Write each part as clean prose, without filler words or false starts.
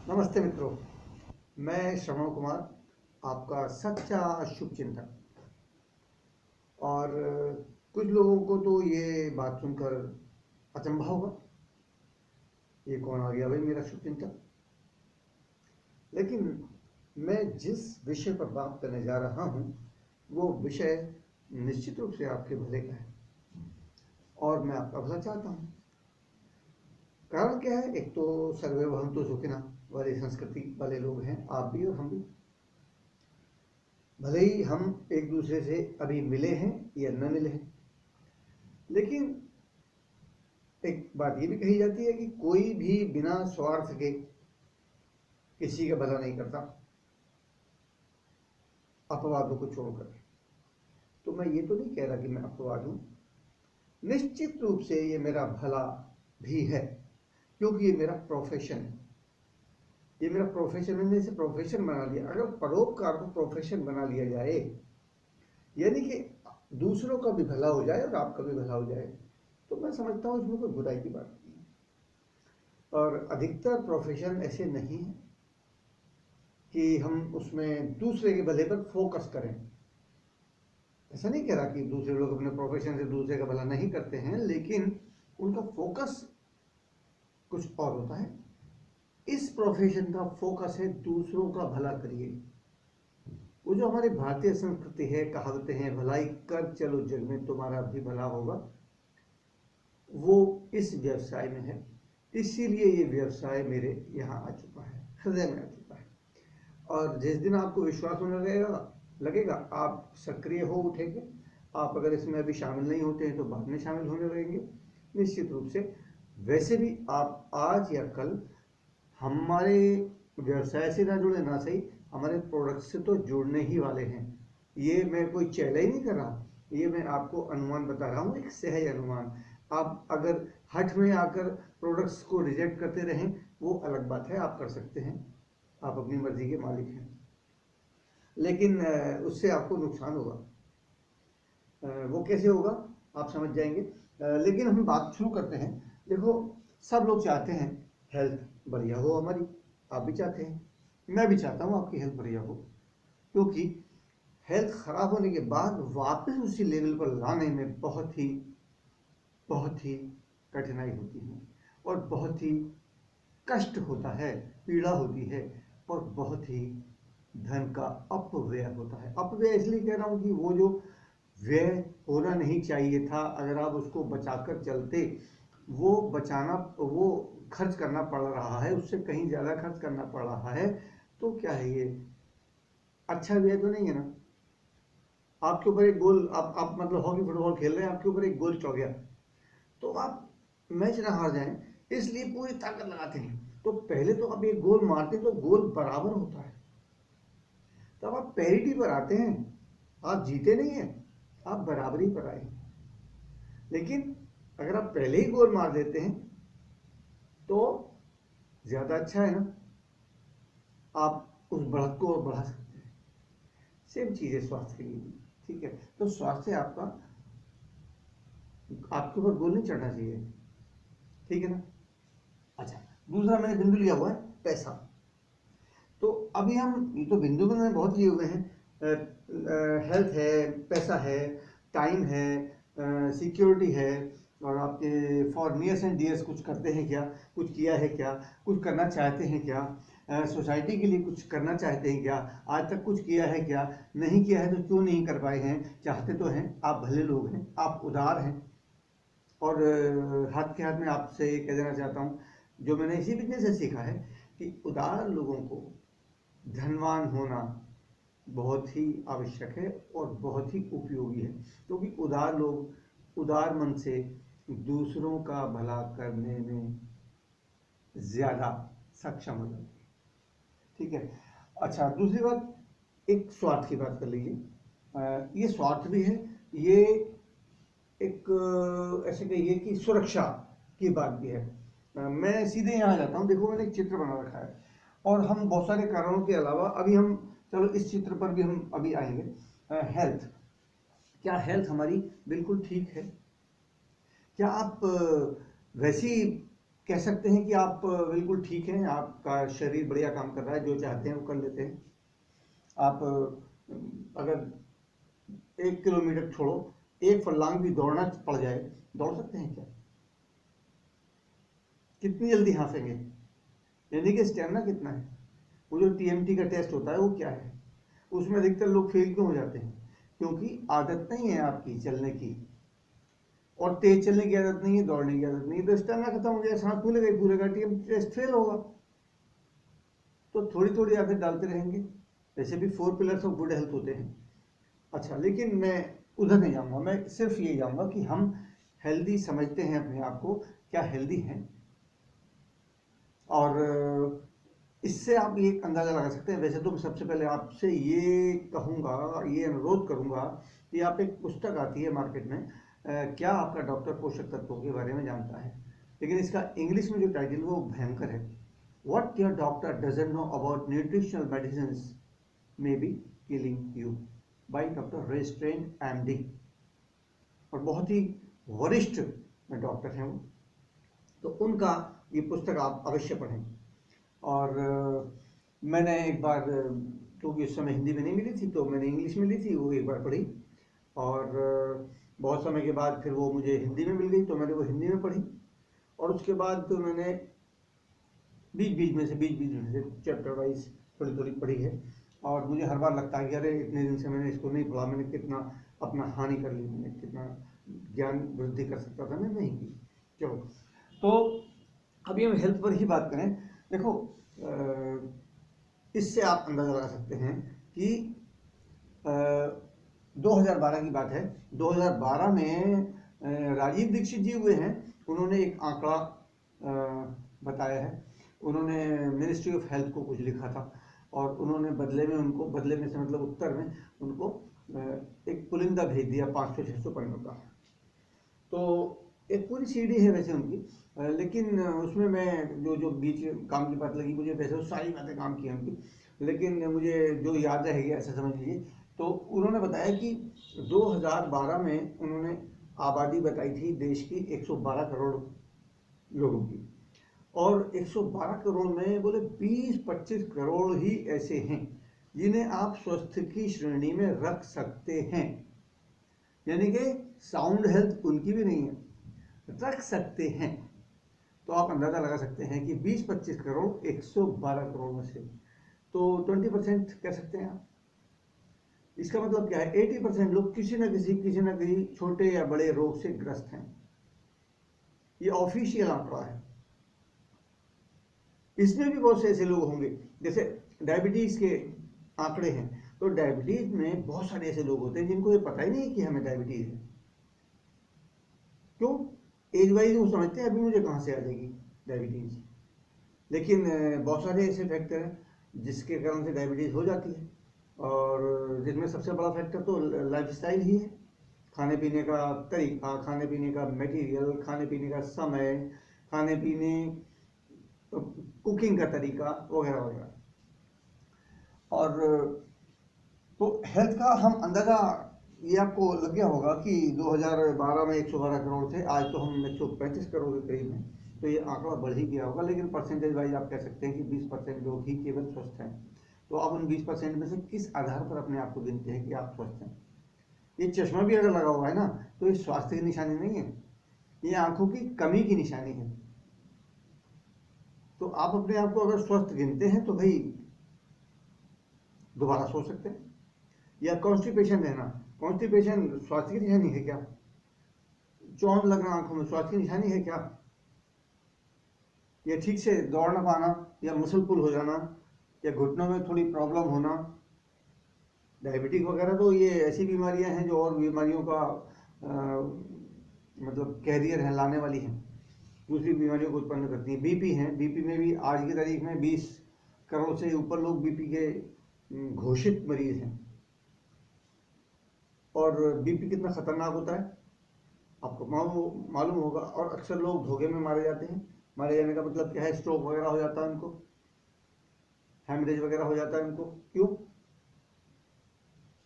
नमस्ते मित्रों, मैं श्रवण कुमार, आपका सच्चा शुभचिंतक। और कुछ लोगों को तो ये बात सुनकर अचंभा होगा, ये कौन आ गया भाई मेरा शुभचिंतक। लेकिन मैं जिस विषय पर बात करने जा रहा हूँ वो विषय निश्चित रूप से आपके भले का है और मैं आपका भला चाहता हूँ। कारण क्या है? एक तो सर्वे भवन्तु सुखिनः वाली संस्कृति वाले लोग हैं, आप भी और हम भी। भले ही हम एक दूसरे से अभी मिले हैं या न मिले हैं, लेकिन एक बात ये भी कही जाती है कि कोई भी बिना स्वार्थ के किसी का भला नहीं करता, अपवादों को छोड़कर। तो मैं ये तो नहीं कह रहा कि मैं अपवाद हूं, निश्चित रूप से ये मेरा भला भी है, क्योंकि ये मेरा प्रोफेशन है। ये मेरा प्रोफेशन, मैंने इसे प्रोफेशन बना लिया। अगर परोपकार को प्रोफेशन बना लिया जाए, यानी कि दूसरों का भी भला हो जाए और आपका भी भला हो जाए, तो मैं समझता हूँ इसमें कोई बुराई की बात नहीं है। और अधिकतर प्रोफेशन ऐसे नहीं है कि हम उसमें दूसरे के भले पर फोकस करें। ऐसा नहीं कह रहा कि दूसरे लोग अपने प्रोफेशन से दूसरे का भला नहीं करते हैं, लेकिन उनका फोकस कुछ और होता है। इस प्रोफेशन का फोकस है दूसरों का भला करिए। वो जो हमारी भारतीय संस्कृति है, कहावतें हैं, भलाई कर चलो जग में तुम्हारा भी भला होगा, वो इस व्यवसाय में है। इसीलिए ये व्यवसाय मेरे यहाँ आ चुका है, हृदय में आ चुका है। और जिस दिन आपको विश्वास होने लगेगा आप सक्रिय हो उठेंगे। आप अगर इसमें अभी शामिल नहीं होते हैं तो बाद में शामिल होने लगेंगे निश्चित रूप से। वैसे भी आप आज या कल हमारे व्यवसाय से ना जुड़े ना सही, हमारे प्रोडक्ट से तो जुड़ने ही वाले हैं। ये मैं कोई चैलेंज नहीं कर रहा, ये मैं आपको अनुमान बता रहा हूँ, एक सहज अनुमान। आप अगर हठ में आकर प्रोडक्ट्स को रिजेक्ट करते रहें वो अलग बात है, आप कर सकते हैं, आप अपनी मर्जी के मालिक हैं, लेकिन उससे आपको नुकसान होगा। वो कैसे होगा आप समझ जाएंगे। लेकिन हम बात शुरू करते हैं। देखो, सब लोग चाहते हैं हेल्थ बढ़िया हो हमारी, आप भी चाहते हैं, मैं भी चाहता हूँ आपकी हेल्थ बढ़िया हो, क्योंकि हेल्थ खराब होने के बाद वापस उसी लेवल पर लाने में बहुत ही कठिनाई होती है और बहुत ही कष्ट होता है, पीड़ा होती है और बहुत ही धन का अपव्यय होता है। अपव्यय इसलिए कह रहा हूँ कि वो जो व्यय होना नहीं चाहिए था, अगर आप उसको बचाकर चलते, वो बचाना, वो खर्च करना पड़ रहा है, उससे कहीं ज़्यादा खर्च करना पड़ रहा है, तो क्या है ये? अच्छा व्यय तो नहीं है ना। आपके ऊपर एक गोल, आप मतलब हॉकी फुटबॉल खेल रहे हैं, आपके ऊपर एक गोल चढ़ गया तो आप मैच ना हार जाएं इसलिए पूरी ताकत लगाते हैं। तो पहले तो आप एक गोल मारते हैं तो गोल बराबर होता है, तब आप पैरिटी पर आते हैं, आप जीते नहीं हैं, आप बराबरी पर आए। लेकिन अगर आप पहले ही गोल मार देते हैं तो ज्यादा अच्छा है ना, आप उस बढ़त को और बढ़ा सकते हैं। सेम चीज है स्वास्थ्य के लिए भी, ठीक है। तो स्वास्थ्य आपका, आपके ऊपर गोल नहीं चढ़ना चाहिए, ठीक है ना। अच्छा, दूसरा मैंने बिंदु लिया हुआ है पैसा। तो अभी हम ये तो बिंदु में बहुत लिए हुए हैं, हेल्थ है, पैसा है, टाइम है, सिक्योरिटी है, और आपके फॉर नियर्स एंड डियर्स कुछ करते हैं क्या, कुछ किया है क्या, कुछ करना चाहते हैं क्या, सोसाइटी के लिए कुछ करना चाहते हैं क्या, आज तक कुछ किया है क्या, नहीं किया है तो क्यों नहीं कर पाए हैं, चाहते तो हैं, आप भले लोग हैं, आप उदार हैं। और हाथ के हाथ में आपसे ये कह देना चाहता हूँ, जो मैंने इसी बिजनेस से सीखा है कि उदार लोगों को धनवान होना बहुत ही आवश्यक है और बहुत ही उपयोगी है, क्योंकि उदार लोग उदार मन से दूसरों का भला करने में ज्यादा सक्षम हो जाते हैं, ठीक है। अच्छा, दूसरी बात, एक स्वार्थ की बात कर लीजिए। ये स्वार्थ भी है, ये एक ऐसे कहिए कि सुरक्षा की बात भी है। मैं सीधे यहाँ जाता हूँ। देखो, मैंने एक चित्र बना रखा है और हम बहुत सारे कारणों के अलावा अभी हम, चलो इस चित्र पर भी हम अभी आएंगे। हेल्थ, क्या हेल्थ हमारी बिल्कुल ठीक है? क्या आप वैसी कह सकते हैं कि आप बिल्कुल ठीक हैं, आपका शरीर बढ़िया काम कर रहा है, जो चाहते हैं वो कर लेते हैं। आप अगर 1 किलोमीटर छोड़ो, 1 फरलांग भी दौड़ना पड़ जाए, दौड़ सकते हैं क्या? कितनी जल्दी हाँफेंगे? यानी कि स्टेमिना कितना है? वो जो टीएमटी का टेस्ट होता है वो क्या है? उसमें अधिकतर लोग फेल क्यों हो जाते हैं? क्योंकि आदत नहीं है आपकी चलने की, और तेज चलने की आदत नहीं है, दौड़ने की आदत नहीं है, तो स्टेमिना खत्म हो गया, सांस फूलेगा ही फूलेगा, टीएमटी टेस्ट फेल होगा। तो थोड़ी थोड़ी आदत डालते रहेंगे। वैसे भी 4 पिलर्स ऑफ गुड हेल्थ होते हैं। अच्छा, लेकिन मैं उधर नहीं जाऊंगा, मैं सिर्फ ये जाऊंगा कि हम हेल्दी समझते हैं अपने आप को, क्या हेल्दी हैं। और इससे आप ये अंदाज़ा लगा सकते हैं। वैसे तो मैं सबसे पहले आपसे ये कहूँगा, ये अनुरोध करूँगा कि आप, एक पुस्तक आती है मार्केट में, क्या आपका डॉक्टर पोषक तत्वों के बारे में जानता है, लेकिन इसका इंग्लिश में जो टाइटल वो भयंकर है, what your doctor doesn't know about nutritional medicine may be killing you, by doctor restrain MD. और बहुत ही वरिष्ठ डॉक्टर हैं वो, तो उनका ये पुस्तक आप अवश्य पढ़ें। और मैंने एक बार, क्योंकि उस समय हिंदी में नहीं मिली थी तो मैंने इंग्लिश में ली थी, वो एक बार पढ़ी, और बहुत समय के बाद फिर वो मुझे हिंदी में मिल गई तो मैंने वो हिंदी में पढ़ी। और उसके बाद तो मैंने बीच बीच में से चैप्टर वाइज थोड़ी थोड़ी पढ़ी है। और मुझे हर बार लगता है कि अरे इतने दिन से मैंने इसको नहीं पढ़ा, मैंने कितना अपना हानि कर ली, मैंने कितना ज्ञान वृद्धि कर सकता था, मैं नहीं की। चलो, तो अभी हम हेल्थ पर ही बात करें। देखो, इससे आप अंदाजा लगा सकते हैं कि 2012 की बात है। 2012 में राजीव दीक्षित जी हुए हैं, उन्होंने एक आंकड़ा बताया है। उन्होंने मिनिस्ट्री ऑफ हेल्थ को कुछ लिखा था, और उन्होंने बदले में उनको, बदले में से मतलब उत्तर में उनको एक पुलिंदा भेज दिया 500-600 पन्नों का। तो एक पूरी सीडी है वैसे उनकी, लेकिन उसमें मैं जो जो बीच काम की बात लगी मुझे, वैसे वो सारी बातें काम की उनकी, लेकिन मुझे जो याद रहेगी ऐसा समझ लीजिए। तो उन्होंने बताया कि 2012 में उन्होंने आबादी बताई थी देश की 112 करोड़ लोगों की, और 112 करोड़ में बोले 20-25 करोड़ ही ऐसे हैं जिन्हें आप स्वस्थ की श्रेणी में रख सकते हैं। यानी कि साउंड हेल्थ उनकी भी नहीं है, रख सकते हैं। तो आप अंदाजा लगा सकते हैं कि 20-25 करोड़ 112 करोड़ में से, तो 20% कह सकते हैं आप। इसका मतलब क्या है? 80% लोग किसी न किसी छोटे या बड़े रोग से ग्रस्त हैं। ये ऑफिशियल आंकड़ा है। इसमें भी बहुत से ऐसे लोग होंगे, जैसे डायबिटीज के आंकड़े हैं, तो डायबिटीज में बहुत सारे ऐसे लोग होते हैं जिनको ये पता ही नहीं कि हमें डायबिटीज है। क्यों? एज वाइज वो समझते हैं अभी मुझे कहाँ से आ जाएगी डायबिटीज, लेकिन बहुत सारे ऐसे फैक्टर हैं जिसके कारण से डायबिटीज हो जाती है, और जिसमें सबसे बड़ा फैक्टर तो लाइफस्टाइल ही है। खाने पीने का तरीका, खाने पीने का मटेरियल, खाने पीने का समय, खाने पीने, कुकिंग का तरीका वगैरह वगैरह। और तो हेल्थ का हम अंदाजा, ये आपको लग गया होगा कि 2012 में 112 करोड़ थे, आज तो हम 135 करोड़ के करीब हैं। तो ये आंकड़ा बढ़ ही गया होगा, लेकिन परसेंटेज वाइज आप कह सकते हैं कि 20% लोग ही केवल स्वस्थ हैं। तो आप उन 20% में से किस आधार पर अपने आप को गिनते हैं कि आप स्वस्थ हैं? ये चश्मा भी अगर लगा हुआ है ना, तो ये स्वास्थ्य की निशानी नहीं है, ये आंखों की कमी की निशानी है। तो आप अपने आप को अगर स्वस्थ गिनते हैं तो भाई दोबारा सोच सकते हैं। या कॉन्स्टिपेशन रहना, कॉन्स्टिपेशन स्वास्थ्य की निशानी है क्या? चौंध लगना आंखों में स्वास्थ्य की निशानी है क्या? या ठीक से दौड़ ना पाना, या मसल पुल हो जाना, या घुटनों में थोड़ी प्रॉब्लम होना? डायबिटिक वगैरह तो ये ऐसी बीमारियां हैं जो और बीमारियों का मतलब कैरियर है, लाने वाली हैं, दूसरी बीमारियों को उत्पन्न करती हैं। बीपी है, बीपी में भी आज की तारीख में 20 करोड़ से ऊपर लोग बीपी के घोषित मरीज हैं। और बीपी कितना खतरनाक होता है आपको मालूम होगा। और अक्सर लोग धोखे में मारे जाते हैं। मारे जाने का मतलब क्या है? स्ट्रोक वगैरह हो जाता है उनको, हेमरेज वगैरह हो जाता है उनको। क्यों?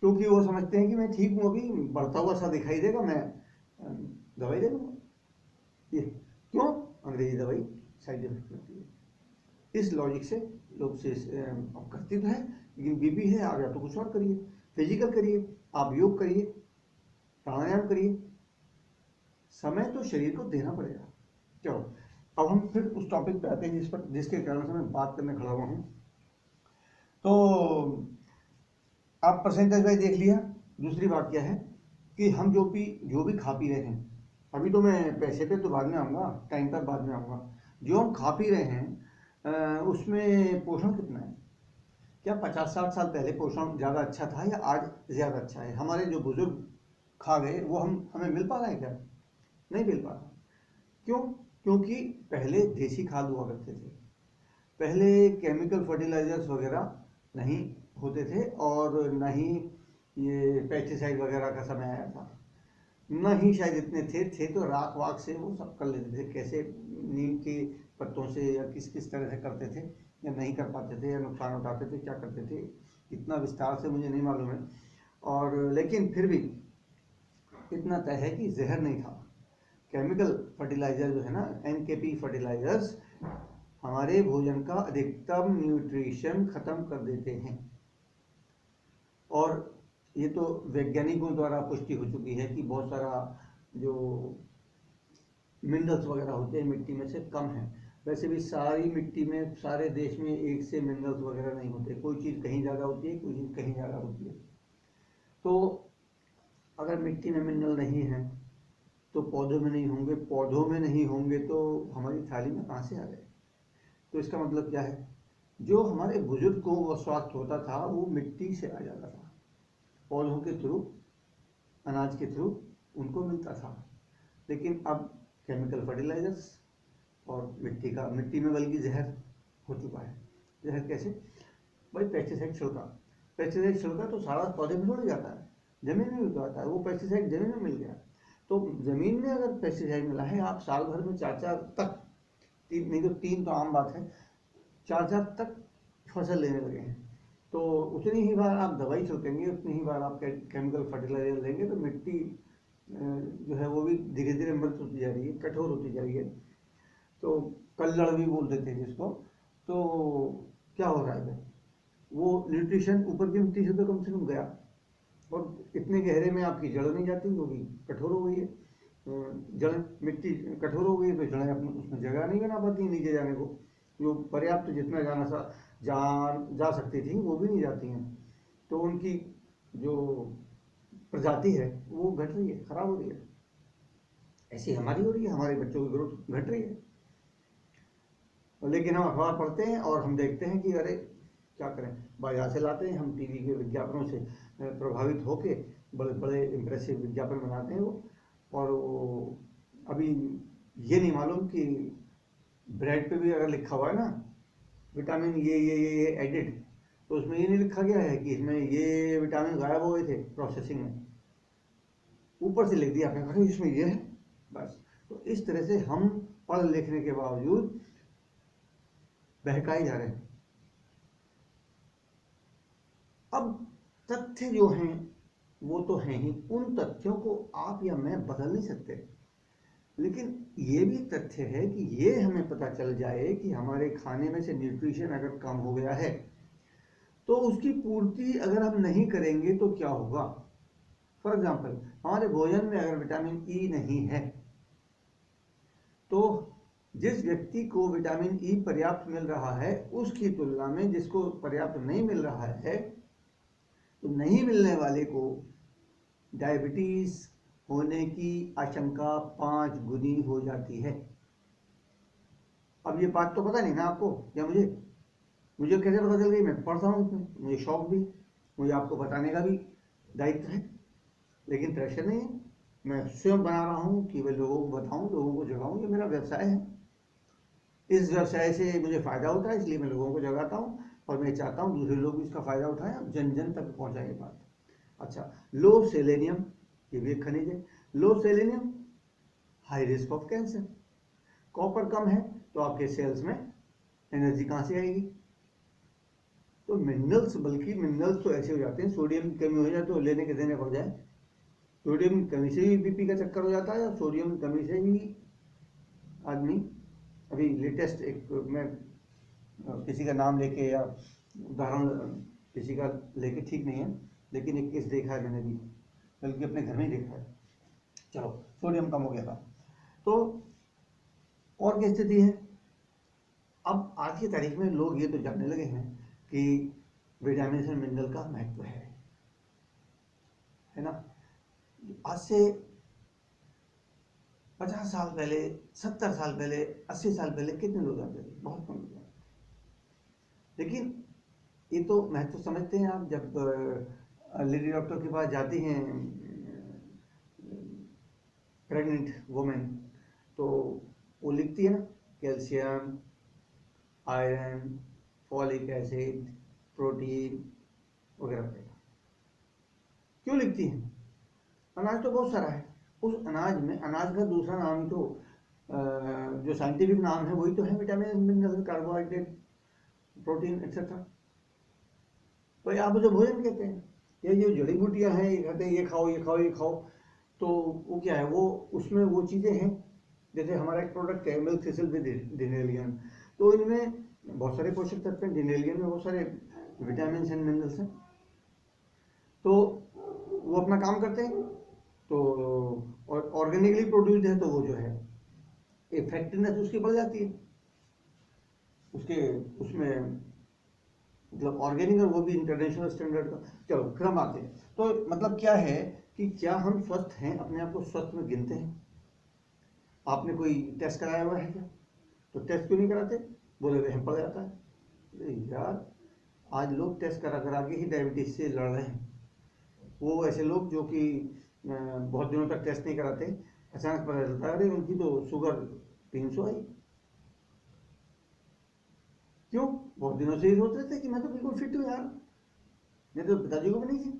क्योंकि वो समझते हैं कि मैं ठीक हूँ, अभी बढ़ता हुआ सा दिखाई देगा, मैं दवाई दे दूंगा। ये क्यों? अंग्रेजी दवाई। साइड इफेक्ट होती है। इस लॉजिक से लोग से अब करते तो है, लेकिन बीपी है आप या तो कुछ और करिए, फिजिकल करिए, आप योग करिए, प्राणायाम करिए, समय तो शरीर को देना पड़ेगा। चलो अब हम फिर उस टॉपिक पे आते हैं जिसके कारण से मैं बात करने खड़ा हुआ हूँ। तो आप परसेंटेज वाइज देख लिया। दूसरी बात क्या है कि हम जो भी खा पी रहे हैं, अभी तो मैं पैसे पे तो बाद में आऊँगा, टाइम पर बाद में आऊँगा। जो हम खा पी रहे हैं उसमें पोषण कितना है? क्या 50-60 साल पहले पोषण ज़्यादा अच्छा था या आज ज़्यादा अच्छा है? हमारे जो बुजुर्ग खा गए वो हमें मिल पा रहा है क्या? नहीं मिल पा रहा। क्यों? क्योंकि पहले देसी खाद हुआ करते थे, पहले केमिकल फर्टिलाइजर्स वगैरह नहीं होते थे, और न ही ये पेस्टिसाइड वगैरह का समय आया था, न ही शायद इतने थे तो राख वाख से वो सब कर लेते थे, कैसे नीम के पत्तों से या किस किस तरह से करते थे, या नहीं कर पाते थे, या नुकसान उठाते थे, क्या करते थे, इतना विस्तार से मुझे नहीं मालूम है। और लेकिन फिर भी इतना तय है कि जहर नहीं था। केमिकल फर्टिलाइजर जो है ना, एनकेपी फर्टिलाइजर्स, हमारे भोजन का अधिकतम न्यूट्रिशन खत्म कर देते हैं। और ये तो वैज्ञानिकों द्वारा पुष्टि हो चुकी है कि बहुत सारा जो मिनरल्स वगैरह होते हैं मिट्टी में से कम है। वैसे भी सारी मिट्टी में, सारे देश में एक से मिनरल्स वगैरह नहीं होते, कोई चीज़ कहीं ज़्यादा होती है, कोई चीज़ कहीं ज़्यादा होती है। तो अगर मिट्टी में मिनरल नहीं है तो पौधों में नहीं होंगे, पौधों में नहीं होंगे तो हमारी थाली में कहाँ से आ गए? तो इसका मतलब क्या है? जो हमारे बुजुर्ग को वो स्वास्थ्य होता था वो मिट्टी से आ जाता था, पौधों के थ्रू, अनाज के थ्रू उनको मिलता था। लेकिन अब केमिकल फर्टिलाइजर्स और मिट्टी में बल्कि जहर हो चुका है। जहर कैसे? भाई पेस्टिसाइड छिड़का तो सारा पौधे में थोड़ी जाता है, जमीन में भी तो आता है। वो पेस्टिसाइड जमीन में मिल गया, तो जमीन में अगर पेस्टिसाइड मिला है, आप साल भर में 4 तक, नहीं तो 3 तो आम बात है, 4 तक फसल लेने लगे हैं, तो उतनी ही बार आप दवाई छिड़केंगे, उतनी ही बार आप केमिकल फर्टिलाइजर लेंगे, तो मिट्टी जो है वो भी धीरे धीरे मृत होती जा रही है, कठोर होती जा रही है। तो कल्लड़ भी बोल देते हैं जिसको। तो क्या हो रहा है? वो न्यूट्रिशन ऊपर की मिट्टी से तो कम से कम गया, और इतने गहरे में आपकी जड़ नहीं जाती, वो भी कठोर हो गई है। जड़, मिट्टी कठोर हो गई तो जड़ें अपने उसमें जगह नहीं बना पाती नीचे जाने को, जो पर्याप्त जितना जा सकती थी वो भी नहीं जाती हैं। तो उनकी जो प्रजाति है वो घट रही है, खराब हो रही है। ऐसी हमारी हो रही है, हमारे बच्चों की ग्रोथ घट रही है। लेकिन हम अखबार पढ़ते हैं और हम देखते हैं कि अरे क्या करें, बाजार से लाते हैं हम, टीवी के विज्ञापनों से प्रभावित होके बड़े बड़े इम्प्रेसिव विज्ञापन बनाते हैं वो। और वो अभी ये नहीं मालूम कि ब्रेड पे भी अगर लिखा हुआ है ना विटामिन ये एडिड, तो उसमें ये नहीं लिखा गया है कि इसमें ये विटामिन गायब हो गए थे प्रोसेसिंग में, ऊपर से लिख दिया आपने, कहा इसमें ये है बस। तो इस तरह से हम पढ़ लिखने के बावजूद बहकाए जा रहे हैं। अब तथ्य जो हैं वो तो हैं ही, उन तथ्यों को आप या मैं बदल नहीं सकते, लेकिन ये भी तथ्य है कि ये हमें पता चल जाए कि हमारे खाने में से न्यूट्रिशन अगर कम हो गया है तो उसकी पूर्ति अगर हम नहीं करेंगे तो क्या होगा। फॉर एग्जाम्पल, हमारे भोजन में अगर विटामिन ई नहीं है तो जिस व्यक्ति को विटामिन ई पर्याप्त मिल रहा है उसकी तुलना में जिसको पर्याप्त नहीं मिल रहा है, तो नहीं मिलने वाले को डायबिटीज होने की आशंका 5 गुनी हो जाती है। अब ये बात तो पता नहीं ना आपको या मुझे कैसे पता चल गई? मैं पढ़ता हूँ इसमें, मुझे शौक भी, मुझे आपको बताने का भी दायित्व है, लेकिन प्रेशर नहीं है। मैं स्वयं बना रहा हूँ कि मैं लोगों को बताऊँ, लोगों को जगाऊँ, ये मेरा व्यवसाय है। इस व्यवसाय से मुझे फ़ायदा होता है, इसलिए मैं लोगों को जगाता हूँ, और मैं चाहता हूँ दूसरे लोग भी इसका फ़ायदा उठाएं, और जन जन तक पहुँचाएं बात। अच्छा, लो सेलेनियम, ये भी एक खनिज है। Low selenium, high risk of cancer. Copper कम है तो आपके सेल्स में एनर्जी कहाँ से आएगी? तो मिनरल्स, बल्कि मिनरल्स तो ऐसे हो जाते हैं, सोडियम की कमी हो जाए तो लेने के देने पड़ जाए। सोडियम की कमी से भी बीपी का चक्कर हो जाता है, और सोडियम की कमी से भी आदमी अभी लेटेस्ट एक मैं किसी का नाम लेके या उदाहरण किसी का लेके ठीक नहीं है, लेकिन एक केस देखा है मैंने भी, बल्कि अपने घर में ही देखा है। चलो, सोडियम कम हो गया था तो और क्या स्थिति है। अब आज की तारीख में लोग ये तो जानने लगे हैं कि विटामिन और मिनरल का महत्व है ना। आज से 50 साल पहले, 70 साल पहले, 80 साल पहले कितने लोग जानते थे? बहुत कम लोग। लेकिन ये तो महत्व समझते हैं आप जब लेडी डॉक्टर के पास जाती हैं प्रेग्नेंट वुमेन, तो वो लिखती है ना calcium, iron, folic acid, protein वगैरह वगैरह। क्यों लिखती हैं? अनाज तो बहुत सारा है, उस अनाज में, अनाज का दूसरा नाम ही तो जो साइंटिफिक नाम है वही तो है vitamin, mineral, carbohydrate, protein etcetera. तो आप उसे भोजन कहते हैं। ये जो जड़ी बूटियां हैं, ये कहते हैं ये खाओ ये खाओ ये खाओ, तो वो क्या है, वो उसमें वो चीज़ें हैं। जैसे हमारा एक प्रोडक्ट है मिल्क थिसल विद डिनेलियन, तो इनमें बहुत सारे पोषक तत्व हैं, डिनेलियन में बहुत सारे विटामिन एंड मिनरल्स हैं, तो वो अपना काम करते हैं। तो और ऑर्गेनिकली प्रोड्यूस्ड है तो वो जो है इफेक्टिवनेस उसकी बढ़ जाती है, उसके उसमें मतलब ऑर्गेनिक, और वो भी इंटरनेशनल स्टैंडर्ड का। चलो फिर हम आते हैं, तो मतलब क्या है कि क्या हम स्वस्थ हैं, अपने आप को स्वस्थ में गिनते हैं? आपने कोई टेस्ट कराया हुआ है क्या? तो टेस्ट क्यों नहीं कराते? बोले वहम पड़ जाता है। यार आज लोग टेस्ट करा करा के ही डायबिटीज से लड़ रहे हैं। वो ऐसे लोग जो कि बहुत दिनों तक टेस्ट नहीं कराते, अचानक पता चलता है अरे उनकी तो शुगर 300 आई। क्यों? बहुत दिनों से ही सोच रहे थे कि मैं तो बिल्कुल फिट हूँ यार, मैं तो पिताजी को भी नहीं थी।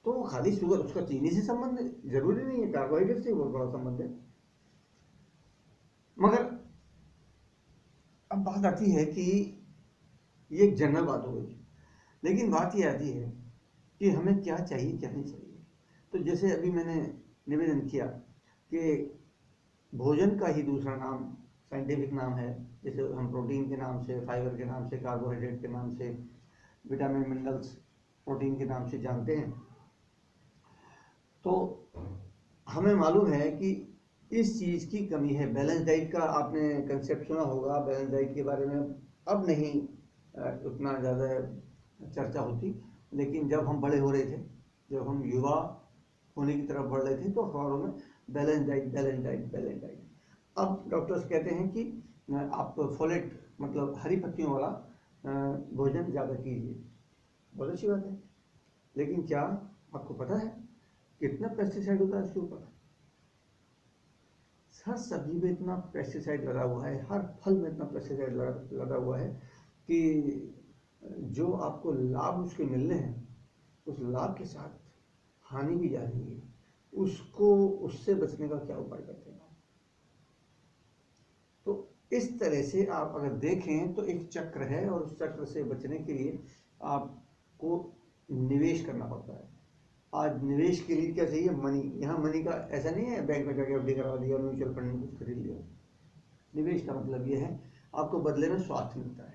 तो खाली शुगर, उसका चीनी से संबंध है, जरूरी नहीं है, कार्बोहाइड्रेट से बहुत बड़ा संबंध है। मगर अब बात आती है कि ये एक जनरल बात हो गई, लेकिन बात ये आती है कि हमें क्या चाहिए क्या नहीं चाहिए। तो जैसे अभी मैंने निवेदन किया कि भोजन का ही दूसरा नाम, साइंटिफिक नाम है, जैसे हम प्रोटीन के नाम से, फाइबर के नाम से, कार्बोहाइड्रेट के नाम से, विटामिन मिनरल्स प्रोटीन के नाम से जानते हैं। तो हमें मालूम है कि इस चीज़ की कमी है। बैलेंस डाइट का आपने कंसेप्ट सुना होगा, बैलेंस डाइट के बारे में अब नहीं उतना ज़्यादा चर्चा होती, लेकिन जब हम बड़े हो रहे थे, जब हम युवा होने की तरफ बढ़ रहे थे, तो अखबारों में balance diet balance diet balance diet. अब डॉक्टर्स कहते हैं कि आप फोलेट मतलब हरी पत्तियों वाला भोजन ज़्यादा कीजिए। बहुत अच्छी बात है, लेकिन क्या आपको पता है कितना पेस्टिसाइड होता है इसके ऊपर? हर सब्जी में इतना पेस्टिसाइड लगा हुआ है, हर फल में इतना पेस्टिसाइड लगा हुआ है कि जो आपको लाभ उसके मिलने हैं, उस लाभ के साथ हानि भी जा रही है। उसको, उससे बचने का क्या उपाय करते हैं? तो इस तरह से आप अगर देखें तो एक चक्र है, और उस चक्र से बचने के लिए आपको निवेश करना पड़ता है। आज निवेश के लिए क्या चाहिए? मनी। यहाँ मनी का ऐसा नहीं है बैंक में जाके एफडी करवा दिया, म्यूचुअल फंड में कुछ खरीद लिया। निवेश का मतलब ये है आपको बदले में स्वास्थ्य मिलता है।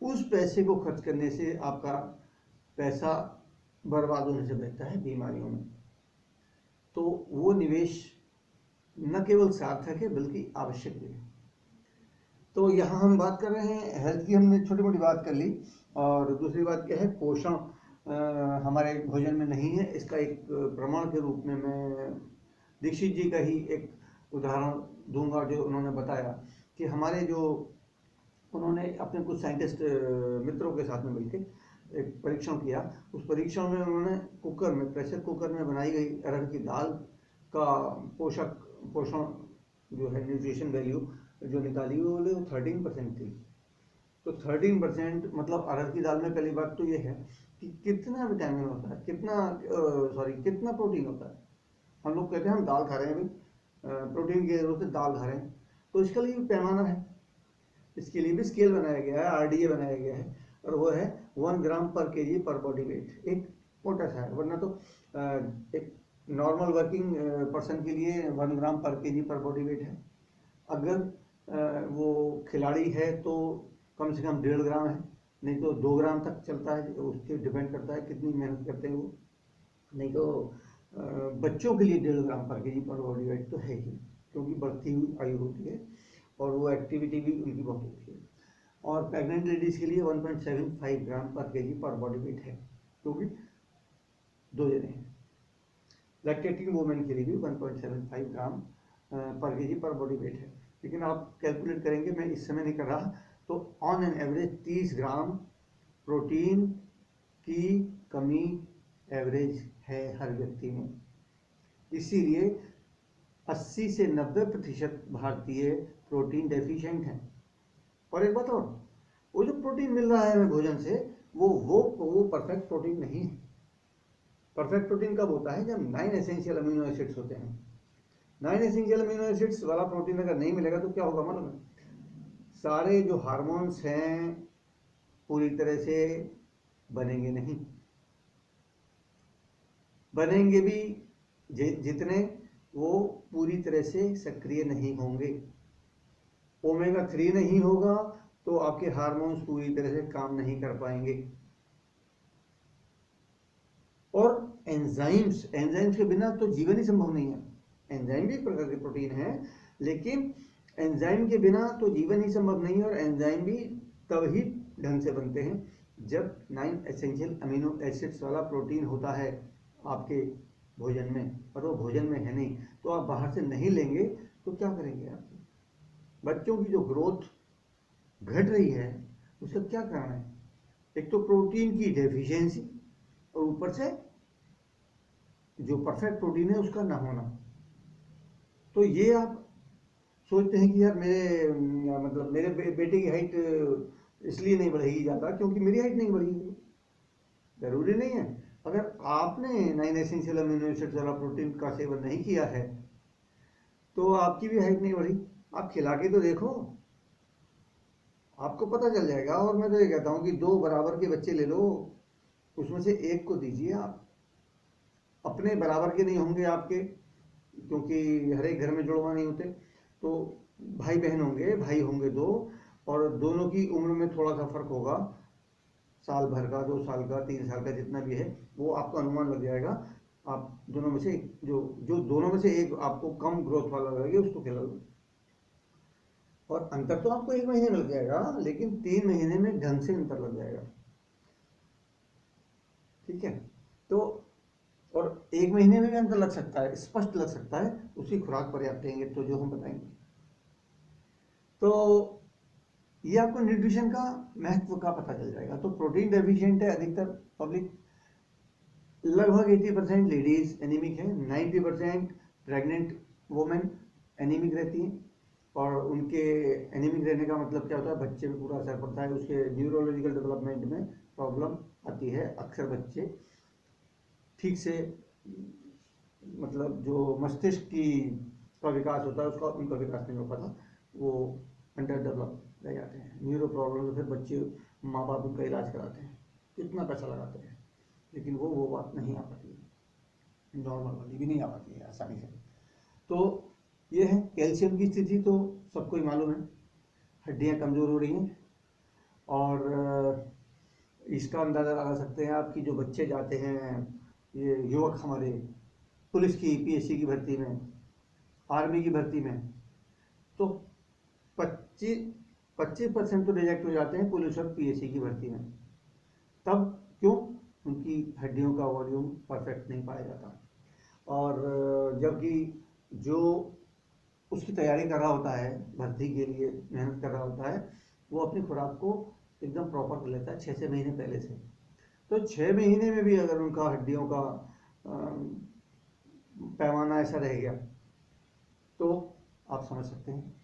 उस पैसे को खर्च करने से आपका पैसा बर्बाद होने से बचता है बीमारियों में। तो वो निवेश न केवल सार्थक है बल्कि आवश्यक भी है। तो यहाँ हम बात कर रहे हैं हेल्थ की, हमने छोटी मोटी बात कर ली। और दूसरी बात क्या है, पोषण हमारे भोजन में नहीं है। इसका एक प्रमाण के रूप में मैं दीक्षित जी का ही एक उदाहरण दूंगा, जो उन्होंने बताया कि हमारे जो, उन्होंने अपने कुछ साइंटिस्ट मित्रों के साथ में मिलकर एक परीक्षण किया। उस परीक्षण में उन्होंने कुकर में, प्रेशर कुकर में बनाई गई अरहर की दाल का पोषण जो है, न्यूट्रिशन वैल्यू जो निकाली वो 13% थी। तो 13% मतलब अरहर की दाल में पहली बात तो ये है कि कितना विटामिन होता है, कितना प्रोटीन होता है। हम लोग कहते हैं हम दाल खा रहे हैं भाई, प्रोटीन की जरूरत है, दाल खा रहे हैं, तो इसके लिए पैमाना है, इसके लिए भी स्केल बनाया गया है, आरडीए बनाया गया है, और वो है 1 ग्राम पर केजी पर बॉडी वेट। एक मोटा सा है, वरना तो एक नॉर्मल वर्किंग पर्सन के लिए 1 ग्राम पर केजी पर बॉडी वेट है। अगर वो खिलाड़ी है तो कम से कम 1.5 ग्राम है, नहीं तो 2 ग्राम तक चलता है, उसके डिपेंड करता है कितनी मेहनत करते हैं वो। नहीं तो बच्चों के लिए 1.5 ग्राम पर केजी पर बॉडी वेट तो है ही, क्योंकि बढ़ती हुई आयु होती है और वो एक्टिविटी भी उनकी बहुत होती है। और प्रेग्नेंट लेडीज़ के लिए 1.75 ग्राम पर केजी पर बॉडी वेट है, क्योंकि 2 जने हैं। लैक्टेटिंग वुमेन के लिए भी 1.75 ग्राम पर केजी पर बॉडी वेट है। लेकिन आप कैलकुलेट करेंगे, मैं इस समय नहीं कर रहा, तो on an average 30 gram protein की कमी एवरेज है हर व्यक्ति में। इसीलिए 80 से 90% भारतीय प्रोटीन डेफिशिएंट हैं। और एक बात और, वो जो प्रोटीन मिल रहा है हमें भोजन से, वो परफेक्ट प्रोटीन नहीं है। परफेक्ट प्रोटीन कब होता है? जब 9 एसेंशियल अमीनो एसिड्स होते हैं। 9 एसेंशियल अमीनो एसिड्स वाला प्रोटीन अगर नहीं मिलेगा तो क्या होगा मालूम है? सारे जो हार्मोन्स हैं पूरी तरह से बनेंगे नहीं, बनेंगे भी जितने, वो पूरी तरह से सक्रिय नहीं होंगे। ओमेगा 3 नहीं होगा तो आपके हार्मोन्स पूरी तरह से काम नहीं कर पाएंगे। और एंजाइम्स के बिना तो जीवन ही संभव नहीं है। एंजाइम भी एक प्रकार के प्रोटीन है, लेकिन एंजाइम के बिना तो जीवन ही संभव नहीं है। और एंजाइम भी तब ही ढंग से बनते हैं जब 9 एसेंशियल अमीनो एसिड्स वाला प्रोटीन होता है आपके भोजन में, और वो भोजन में है नहीं, तो आप बाहर से नहीं लेंगे तो क्या करेंगे आप? बच्चों की जो ग्रोथ घट रही है उसका क्या कारण है? एक तो प्रोटीन की डेफिशिएंसी, और ऊपर से जो परफेक्ट प्रोटीन है उसका ना होना। तो ये आप सोचते हैं कि यार मेरे बेटे की हाइट इसलिए नहीं बढ़ेगी ज़्यादा क्योंकि मेरी हाइट नहीं बढ़ेगी। जरूरी नहीं है। अगर आपने 9 एसेंशियल अमीनो एसिड्स वाला प्रोटीन का सेवन नहीं किया है तो आपकी भी हाइट नहीं बढ़ी। आप खिला के तो देखो, आपको पता चल जाएगा। और मैं तो ये कहता हूँ कि 2 बराबर के बच्चे ले लो, उसमें से एक को दीजिए आप। अपने बराबर के नहीं होंगे आपके, क्योंकि हर एक घर में जुड़वा नहीं होते, तो भाई बहन होंगे, भाई होंगे 2, और दोनों की उम्र में थोड़ा सा फर्क होगा, साल भर का, 2 साल का, 3 साल का, जितना भी है वो आपको अनुमान लग जाएगा। आप दोनों में से जो दोनों में से एक आपको कम ग्रोथ वाला लगेगा उसको खिला लो। और अंतर तो आपको 1 महीने में लग जाएगा, लेकिन 3 महीने में ढंग से अंतर लग जाएगा। ठीक है? तो और 1 महीने में भी अंतर लग सकता है, स्पष्ट लग सकता है, उसकी खुराक पर्याप्त देंगे तो, जो हम बताएंगे। तो ये आपको न्यूट्रिशन का महत्व का पता चल जाएगा। तो प्रोटीन डेफिशिएंट है अधिकतर पब्लिक, लगभग 80% लेडीज एनीमिक है, 90% प्रेग्नेंट वुमेन एनीमिक रहती हैं। और उनके एनीमिक रहने का मतलब क्या होता है? बच्चे में पूरा असर पड़ता है, उसके न्यूरोलॉजिकल डेवलपमेंट में प्रॉब्लम आती है। अक्सर बच्चे ठीक से, मतलब जो मस्तिष्क की का विकास होता है उसका, उनका विकास नहीं हो पाता, वो अंडर डेवलप रह जाते हैं, न्यूरो प्रॉब्लम। फिर बच्चे, माँ बाप उनका इलाज कराते हैं, कितना पैसा लगाते हैं, लेकिन वो बात नहीं आ पाती है, नॉर्मल वाली भी नहीं आ पाती है आसानी से। तो ये है कैल्शियम की स्थिति, तो सबको ही मालूम है, हड्डियाँ कमज़ोर हो रही हैं। और इसका अंदाज़ा लगा सकते हैं आप कि जो बच्चे जाते हैं, ये युवक हमारे, पुलिस की, पीएससी की भर्ती में, आर्मी की भर्ती में, तो 25% तो रिजेक्ट हो जाते हैं पुलिस और पीएससी की भर्ती में। तब क्यों? उनकी हड्डियों का वॉल्यूम परफेक्ट नहीं पाया जाता। और जबकि जो उसकी तैयारी कर रहा होता है, भर्ती के लिए मेहनत कर रहा होता है, वो अपनी खुराक को एकदम प्रॉपर कर लेता है 6 महीने पहले से। तो 6 महीने में भी अगर उनका हड्डियों का पैमाना ऐसा रह गया, तो आप समझ सकते हैं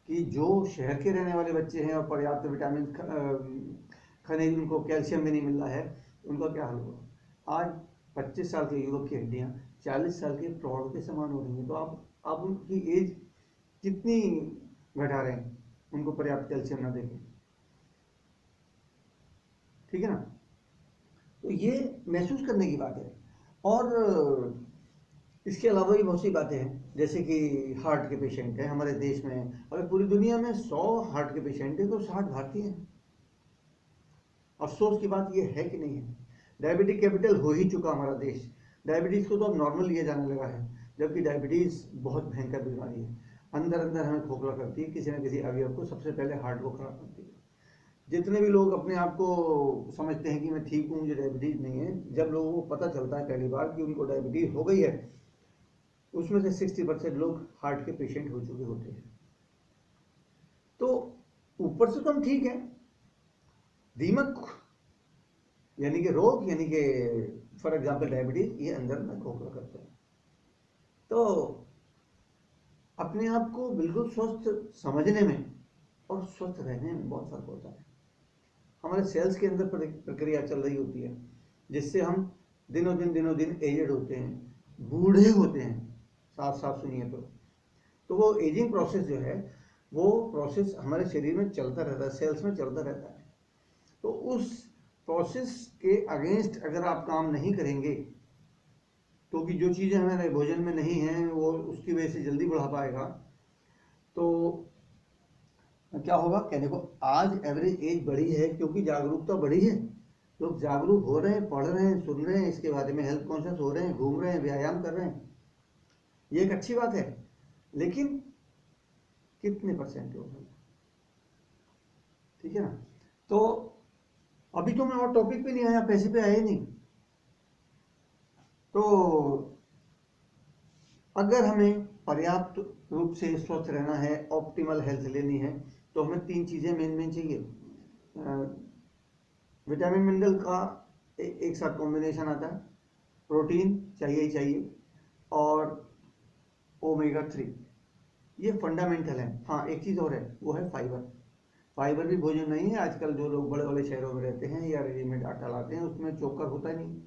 कि जो शहर के रहने वाले बच्चे हैं और पर्याप्त विटामिन, खनिज, उनको कैल्शियम भी नहीं मिल रहा है, उनका क्या हाल होगा? आज 25 साल के युवक की हड्डियाँ 40 साल के प्रौढ़ के समान हो रही हैं। तो आप उनकी एज कितनी घटा रहे हैं उनको पर्याप्त कैल्शियम ना देके? ठीक है ना? तो ये महसूस करने की बात है। और इसके अलावा भी बहुत सी बातें हैं, जैसे कि हार्ट के पेशेंट हैं हमारे देश में, अगर पूरी दुनिया में 100 हार्ट के पेशेंट हैं तो 60 भारतीय हैं। अफसोस की बात यह है कि नहीं है। डायबिटिक कैपिटल हो ही चुका हमारा देश। डायबिटीज़ को तो अब नॉर्मल लिया जाने लगा है, जबकि डायबिटीज़ बहुत भयंकर बीमारी है। अंदर अंदर हमें खोखला करती है, किसी न किसी अवयव को, सबसे पहले हार्ट को खराब करती है। जितने भी लोग अपने आप को समझते हैं कि मैं ठीक हूँ, मुझे डायबिटीज़ नहीं है, जब लोगों को पता चलता है पहली बार कि उनको डायबिटीज़ हो गई है, उसमें से 60% लोग हार्ट के पेशेंट हो चुके होते हैं। तो ऊपर से तो हम ठीक है, दीमक यानी कि रोग, यानी कि फॉर एग्जांपल डायबिटीज, ये अंदर में खोखला करते हैं। तो अपने आप को बिल्कुल स्वस्थ समझने में और स्वस्थ रहने में बहुत फर्क होता है। हमारे सेल्स के अंदर प्रक्रिया चल रही होती है, जिससे हम दिनों दिन एजेड होते हैं, बूढ़े होते हैं। साफ साफ सुनिए तो वो एजिंग प्रोसेस जो है, वो प्रोसेस हमारे शरीर में चलता रहता है, सेल्स में चलता रहता है। तो उस प्रोसेस के अगेंस्ट अगर आप काम नहीं करेंगे, तो कि जो चीज़ें हमारे भोजन में नहीं हैं वो उसकी वजह से जल्दी बढ़ा पाएगा, तो क्या होगा। कहने को आज एवरेज एज बढ़ी है क्योंकि जागरूकता बढ़ी है, लोग जागरूक हो रहे हैं, पढ़ रहे हैं, सुन रहे हैं इसके बारे में, हेल्थ कॉन्शियस हो रहे हैं, घूम रहे हैं, व्यायाम कर रहे हैं, ये एक अच्छी बात है। लेकिन कितने परसेंट लोग हैं, ठीक है ना। तो अभी तो मैं और टॉपिक पे नहीं आया, पैसे पे आया नहीं। तो अगर हमें पर्याप्त रूप से स्वस्थ रहना है, ऑप्टिमल हेल्थ लेनी है, तो हमें 3 चीज़ें मेन चाहिए। विटामिन मिनरल का एक साथ कॉम्बिनेशन आता है, प्रोटीन चाहिए ही चाहिए, और ओमेगा 3, ये फंडामेंटल है। हाँ, एक चीज़ और है, वो है फाइबर। फाइबर भी भोजन नहीं है। आजकल जो लोग बड़े बड़े शहरों में रहते हैं या रेडीमेड आटा लाते हैं, उसमें चोकर होता ही नहीं,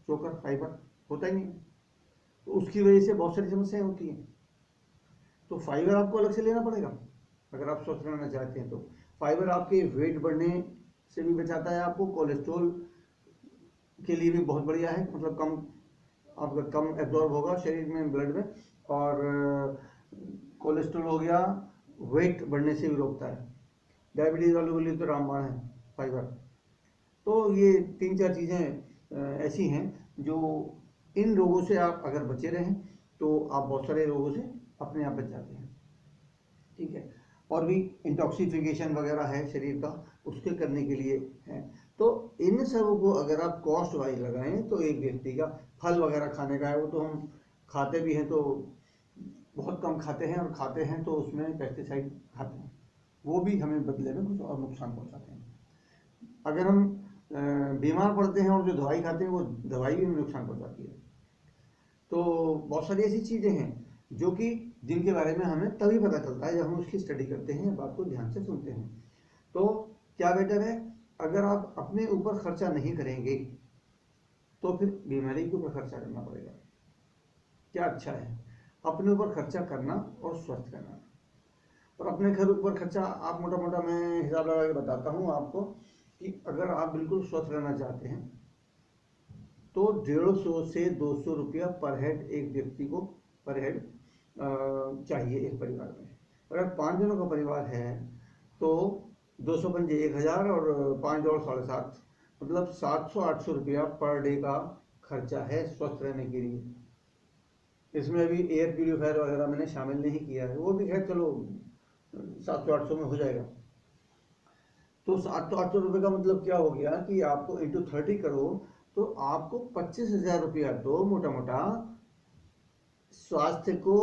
चोकर फाइबर होता ही नहीं, तो उसकी वजह से बहुत सारी समस्याएं होती हैं। तो फाइबर आपको अलग से लेना पड़ेगा अगर आप स्वस्थ रहना चाहते हैं। तो फाइबर आपके वेट बढ़ने से भी बचाता है, आपको कोलेस्ट्रॉल के लिए भी बहुत बढ़िया है, मतलब कम आपका कम एब्जॉर्ब होगा शरीर में, ब्लड में। और कोलेस्ट्रॉल हो गया, वेट बढ़ने से भी रोकता है। डायबिटीज़ वालों के लिए तो रामबाण है फाइबर। तो ये 3-4 चीज़ें ऐसी हैं जो, इन रोगों से आप अगर बचे रहें तो आप बहुत सारे रोगों से अपने आप बच जाते हैं, ठीक है। और भी इंटॉक्सिफिकेशन वगैरह है शरीर का, उसके करने के लिए है। तो इन सब को अगर आप कॉस्ट वाइज लगाएं तो एक व्यक्ति का फल वगैरह खाने का है, वो तो हम खाते भी हैं, तो बहुत कम खाते हैं, और खाते हैं तो उसमें पेस्टिसाइड खाते हैं, वो भी हमें बदले में कुछ और नुकसान पहुंचाते हैं। अगर हम बीमार पड़ते हैं और जो दवाई खाते हैं, वो दवाई भी हमें नुकसान पहुंचाती है। तो बहुत सारी ऐसी चीज़ें हैं जो कि जिनके बारे में हमें तभी पता चलता है जब हम उसकी स्टडी करते हैं, बात को ध्यान से सुनते हैं। तो क्या बेटर है, अगर आप अपने ऊपर खर्चा नहीं करेंगे तो फिर बीमारी के ऊपर खर्चा करना पड़ेगा। क्या अच्छा है अपने ऊपर खर्चा करना और स्वस्थ रहना। और अपने घर ऊपर खर्चा आप मोटा मोटा मैं हिसाब लगा के बताता हूँ आपको, कि अगर आप बिल्कुल स्वस्थ रहना चाहते हैं तो 150 से 200 रुपया पर हेड एक व्यक्ति को, पर हेड चाहिए एक परिवार में। अगर 5 जनों का परिवार है तो 200 पंजे 1000, और 5 और 7.5, मतलब 700-800 रुपया पर डे का खर्चा है स्वस्थ रहने के लिए। इसमें अभी एयर प्यूरीफायर वगैरह मैंने शामिल नहीं किया है, वो भी खैर चलो 700-800 में हो जाएगा। तो 700-800 रुपये का मतलब क्या हो गया कि आपको इंटू 30 करो तो आपको 25,000 रुपया तो मोटा मोटा स्वास्थ्य को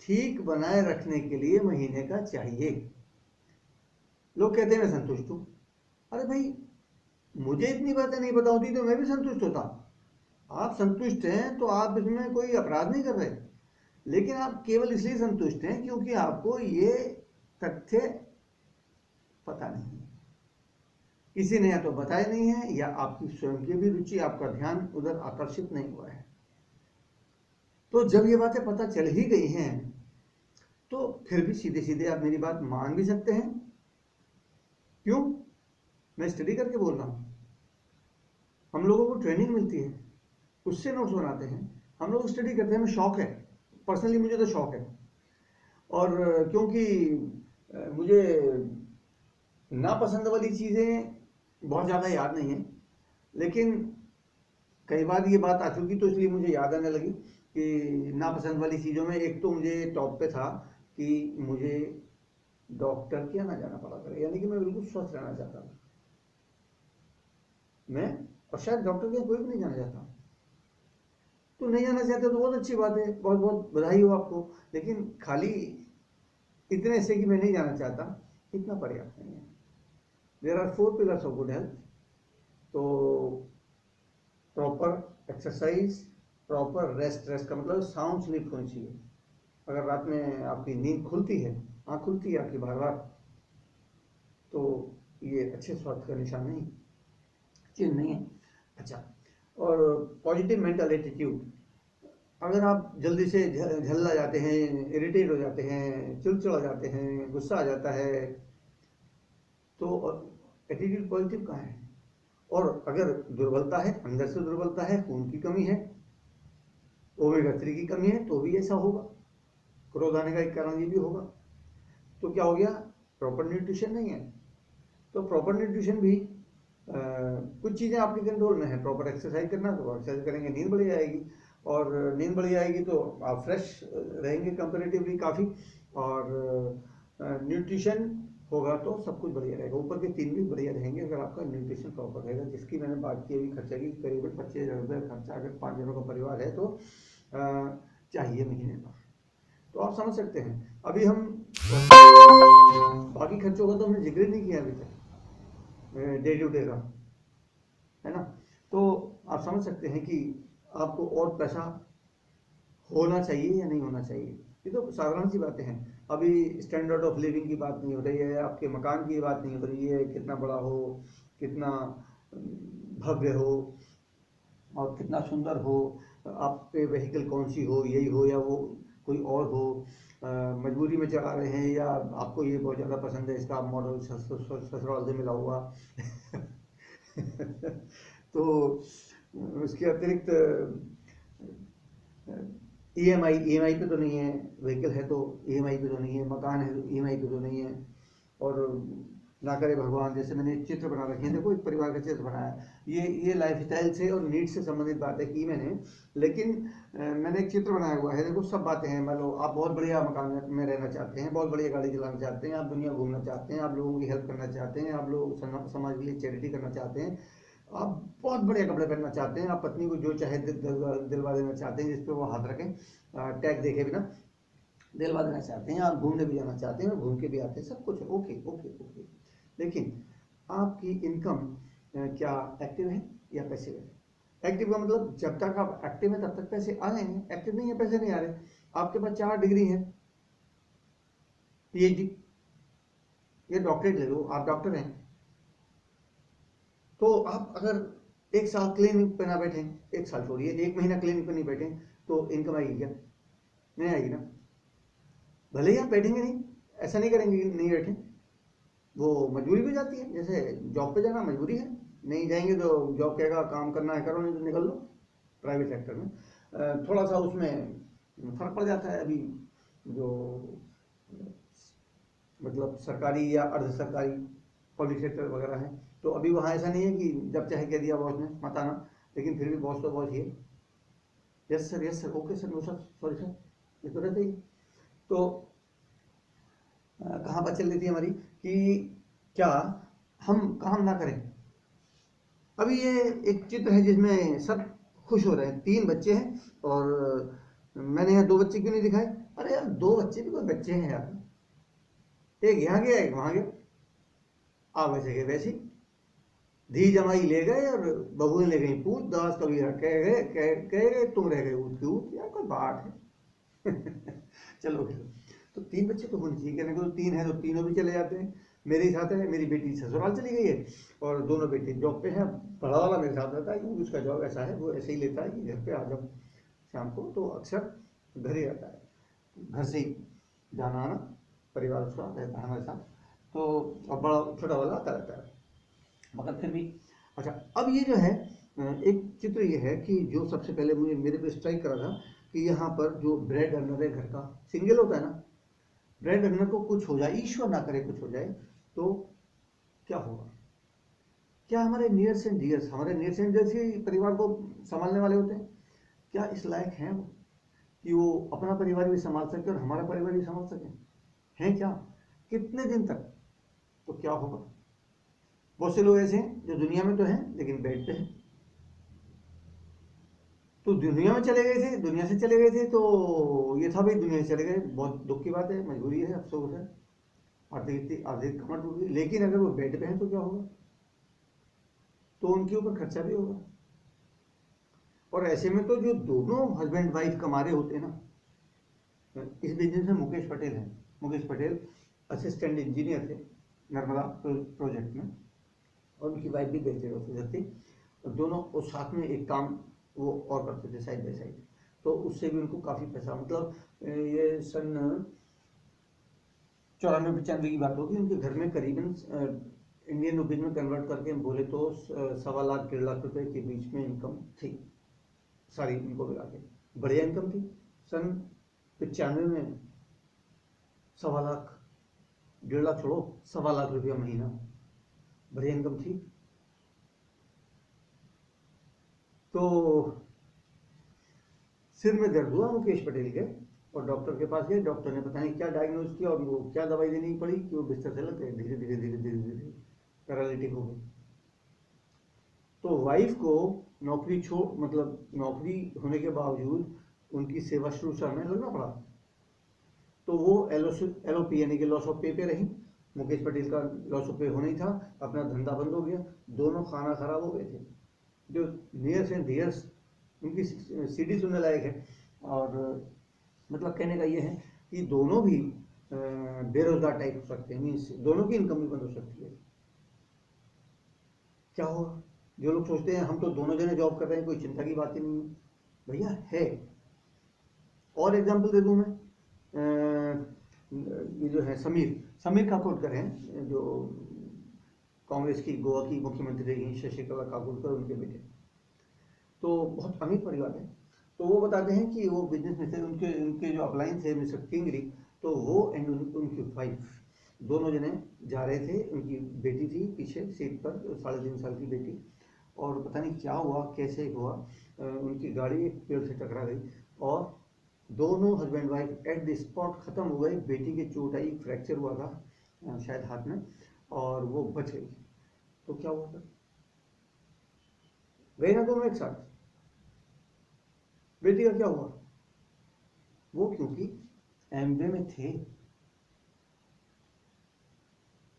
ठीक बनाए रखने के लिए महीने का चाहिए। लोग कहते हैं मैं संतुष्ट हूं। अरे भाई, मुझे इतनी बातें नहीं पता होती तो मैं भी संतुष्ट होता। आप संतुष्ट हैं तो आप इसमें कोई अपराध नहीं कर रहे, लेकिन आप केवल इसलिए संतुष्ट हैं क्योंकि आपको ये तथ्य पता नहीं है, किसी ने या तो बताया नहीं है, या आपकी स्वयं की भी रुचि, आपका ध्यान उधर आकर्षित नहीं हुआ है। तो जब ये बातें पता चल ही गई हैं तो फिर भी सीधे सीधे आप मेरी बात मान भी सकते हैं। क्यों? मैं स्टडी करके बोल रहा हूं, हम लोगों को ट्रेनिंग मिलती है, उससे नोट्स बनाते हैं, हम लोग स्टडी करते हैं, हमें शौक है, पर्सनली मुझे तो शौक है। और क्योंकि मुझे नापसंद वाली चीज़ें बहुत ज़्यादा याद नहीं है, लेकिन कई बार ये बात आ चुकी तो इसलिए मुझे याद आने लगी कि नापसंद वाली चीज़ों में एक तो मुझे टॉप पे था कि मुझे डॉक्टर के यहाँ ना जाना पड़ा करे, यानी कि मैं बिल्कुल स्वस्थ रहना चाहता था मैं, और शायद डॉक्टर के यहाँ कोई भी नहीं जाना चाहता। तो नहीं जाना चाहते तो बहुत अच्छी बात है, बहुत बहुत बधाई हो आपको, लेकिन खाली इतने से कि मैं नहीं जाना चाहता इतना पर्याप्त नहीं है। There are 4 pillars of good health. तो proper exercise, proper rest, rest का मतलब साउंड स्लीप होनी चाहिए। अगर रात में आपकी नींद खुलती है, आँख खुलती है आपकी बार बार, तो ये अच्छे स्वास्थ्य का निशान नहीं, चिन्ह नहीं है। अच्छा, और पॉजिटिव मेंटल एटीट्यूड, अगर आप जल्दी से झल्ला जाते हैं, इरिटेट हो जाते हैं, चिड़चिड़ा जाते हैं, गुस्सा आ जाता है, तो एटीट्यूड पॉजिटिव कहाँ है? और अगर दुर्बलता है, अंदर से दुर्बलता है, खून की कमी है, ओमेगा 3 की कमी है, तो भी ऐसा होगा। क्रोध आने का एक कारण ये भी होगा। तो क्या हो गया? प्रॉपर न्यूट्रिशन नहीं है। तो प्रॉपर न्यूट्रिशन भी कुछ चीज़ें आपके कंट्रोल में है। प्रॉपर एक्सरसाइज करना, तो एक्सरसाइज करेंगे, नींद बढ़िया आएगी, और नींद बढ़िया आएगी तो आप फ्रेश रहेंगे कंपेरेटिवली काफ़ी, और न्यूट्रिशन होगा तो सब कुछ बढ़िया रहेगा। ऊपर के 3 भी बढ़िया रहेंगे अगर आपका न्यूट्रिशन प्रॉपर रहेगा, जिसकी मैंने बात की अभी खर्चा की, करीबन 25,000 रुपये खर्चा अगर 5 जनों का परिवार है तो चाहिए महीने का। तो आप समझ सकते हैं। अभी हम बाकी खर्चों का तो हमने जिक्र नहीं किया अभी तक, डे टू डे का, है ना। तो आप समझ सकते हैं कि आपको और पैसा होना चाहिए या नहीं होना चाहिए। ये तो साधारण सी बातें हैं। अभी स्टैंडर्ड ऑफ लिविंग की बात नहीं हो रही है, आपके मकान की बात नहीं हो रही है, कितना बड़ा हो, कितना भव्य हो और कितना सुंदर हो, आप पे व्हीकल कौन सी हो, यही हो या वो कोई और हो, मजबूरी में चला रहे हैं या आपको ये बहुत ज़्यादा पसंद है, इसका मॉडल ससुराल से मिला हुआ तो उसके अतिरिक्त ईएमआई पे तो नहीं है, व्हीकल है तो ईएमआई पे तो नहीं है, मकान है तो ईएमआई पे तो नहीं है। और ना करे भगवान, जैसे मैंने एक चित्र बना रखे हैं, देखो एक परिवार का चित्र बनाया, ये लाइफस्टाइल से और नीड से संबंधित बातें की मैंने, लेकिन मैंने एक चित्र बनाया हुआ है। देखो सब बातें हैं। मान लो आप बहुत बढ़िया मकान में रहना चाहते हैं, बहुत बढ़िया गाड़ी चलाना चाहते हैं, आप दुनिया घूमना चाहते हैं, आप लोगों की हेल्प करना चाहते हैं, आप लोग समाज के लिए चैरिटी करना चाहते हैं, आप बहुत बढ़िया कपड़े पहनना चाहते हैं, आप पत्नी को जो चाहे दिलवा देना चाहते हैं, जिसपे वो हाथ रखें, टैग देखे बिना दिलवा देना चाहते हैं, आप घूमने भी जाना चाहते हैं, घूम के भी आते हैं, सब कुछ है, ओके ओके ओके। लेकिन आपकी इनकम क्या एक्टिव है या पैसिव है? एक्टिव का मतलब जब तक आप एक्टिव हैं तब तक पैसे आ रहे हैं, एक्टिव नहीं है पैसे नहीं आ रहे। आपके पास 4 डिग्री है, पीएचडी या डॉक्टरेट ले लो, आप डॉक्टर हैं, तो आप अगर 1 साल क्लिनिक पे ना बैठे, 1 साल छोड़िए 1 महीना क्लिनिक पे नहीं बैठे, तो इनकम आएगी क्या? नहीं आएगी ना। भले ही आप बैठेंगे नहीं, ऐसा नहीं करेंगे नहीं बैठे, वो मजबूरी भी जाती है। जैसे जॉब पे जाना मजबूरी है, नहीं जाएंगे तो जॉब कहेगा काम करना है करो, नहीं तो निकल लो। प्राइवेट सेक्टर में थोड़ा सा उसमें फर्क पड़ जाता है। अभी जो मतलब सरकारी या अर्ध सरकारी पब्लिक सेक्टर वगैरह है, तो अभी वहाँ ऐसा नहीं है कि जब चाहे कह दिया बॉस ने मत आना, लेकिन फिर भी बॉस तो बॉस ही है। Yes sir, okay sir, no sir, sorry sir, ये तो रहते ही। तो कहाँ बात चल रही थी हमारी कि क्या हम काम ना करें। अभी ये एक चित्र है जिसमें सब खुश हो रहे हैं, 3 बच्चे हैं, और मैंने यहाँ 2 बच्चे क्यों नहीं दिखाए? अरे यार 2 बच्चे भी कोई बच्चे हैं यार, एक यहाँ गया एक वहाँ गया, आप वैसे गए वैसी, धी जमाई ले गए और बहू ले गई पूत, दास कबीरा कह गए तुम रह गए ऊत की ऊत। यार कोई बात है चलो तो 3 बच्चे तो होने चाहिए, कहने को तो 3 है तो तीनों भी चले जाते हैं। मेरे साथ है, मेरी बेटी ससुराल चली गई है और दोनों बेटे जॉब पे हैं। बड़ा वाला मेरे साथ रहता है क्योंकि उसका जॉब ऐसा है, वो ऐसे ही लेता है कि घर पे आ जाओ शाम को, तो अक्सर घर ही रहता है, घर से ही जाना आना परिवार उसका रहता है हमारे साथ। तो अब बड़ा छोटा वाला आता रहता है, मगर फिर भी। अच्छा, अब ये जो है एक चित्र ये है कि जो सबसे पहले मुझे मेरे पे स्ट्राइक करा था कि यहाँ पर जो ब्रेड अर्नर है घर का, सिंगल होता है ना, ब्रेड अर्नर को कुछ हो जाए, ईश्वर ना करे कुछ हो जाए, तो क्या होगा? क्या हमारे नियर्स एंड डियर्स, हमारे नियर्स एंड डियर्स ही परिवार को संभालने वाले होते हैं? क्या इस लायक हैं वो कि वो अपना परिवार भी संभाल सके और हमारा परिवार भी संभाल सके? हैं क्या? कितने दिन तक? तो क्या होगा? बहुत से लोग ऐसे हैं जो दुनिया में तो हैं लेकिन बेड पे हैं। तो दुनिया में चले गए थे, दुनिया से चले गए थे, तो ये था भाई दुनिया से चले गए, बहुत दुख की बात है, मजबूरी है, अफसोस है, आर्थिक कमर टूट गई। लेकिन अगर वो बेड पे हैं तो क्या होगा? तो उनके ऊपर खर्चा भी होगा। और ऐसे में तो जो दोनों हस्बैंड वाइफ कमा रहे होते हैं ना, इस बिजनेस में मुकेश पटेल हैं। मुकेश पटेल असिस्टेंट इंजीनियर थे नर्मदा प्रोजेक्ट में, और उनकी वाइफ भी बेचते ऑफिसर थी, और दोनों उस साथ में एक काम वो और करते थे साइड बाई साइड। तो उससे भी उनको काफ़ी पैसा, मतलब ये सन 94-95 की बात होगी, उनके घर में करीबन इंडियन रुपीज में कन्वर्ट करके बोले तो 1.25 लाख 1.5 लाख रुपए के बीच में इनकम थी सारी, इनको मिला के बढ़िया इनकम थी। सन 95 में 1.25 लाख, 1.5 लाख छोड़ो, 1.25 लाख रुपया महीना, बढ़िया इनकम थी। तो सिर में दर्द हुआ मुकेश पटेल के, और डॉक्टर के पास गए, डॉक्टर ने पता नहीं क्या डायग्नोज किया और वो क्या दवाई देनी पड़ी कि वो बिस्तर से लग गए, धीरे धीरे धीरे धीरे धीरे पैरालिटिक हो गए। तो वाइफ को नौकरी मतलब नौकरी होने के बावजूद उनकी सेवा शुश्रूषा में लगना पड़ा। तो वो LOP यानी कि लॉस ऑफ पे पे रही, मुकेश पटेल का लॉस ऑफ पे होना ही था, अपना धंधा बंद हो गया, दोनों खाना खराब हो गए थे। जो नियर्स एंड डियर्स, उनकी CD सुनने लायक है। और मतलब कहने का ये है कि दोनों भी बेरोजगार टाइप हो सकते हैं, मीन्स दोनों की इनकम भी बंद हो सकती है। क्या होगा? जो लोग सोचते हैं हम तो दोनों जने जॉब कर रहे हैं, कोई चिंता की बात ही नहीं है, भैया है। और एग्जांपल दे दूं मैं, ये जो है समीर काकोडकर हैं, जो कांग्रेस की गोवा की मुख्यमंत्री रही, शशिकला काकोडकर उनके बेटे, तो बहुत अमीर परिवार है। तो वो बताते हैं कि वो बिजनेस में थे, उनके जो अपलाइन थे मिस्टर किंगरी, तो वो एंड उनकी वाइफ दोनों जने जा रहे थे, उनकी बेटी थी पीछे सीट पर, 3.5 साल की बेटी, और पता नहीं क्या हुआ, कैसे हुआ, उनकी गाड़ी एक पेड़ से टकरा गई और दोनों husband wife at the spot खत्म हो गए। बेटी के चोट आई, फ्रैक्चर हुआ था शायद हाथ में, और वो बच गई। तो क्या हुआ था? गए ना दोनों एक साथ। बेटी का क्या हुआ? वो क्योंकि एमवे में थे,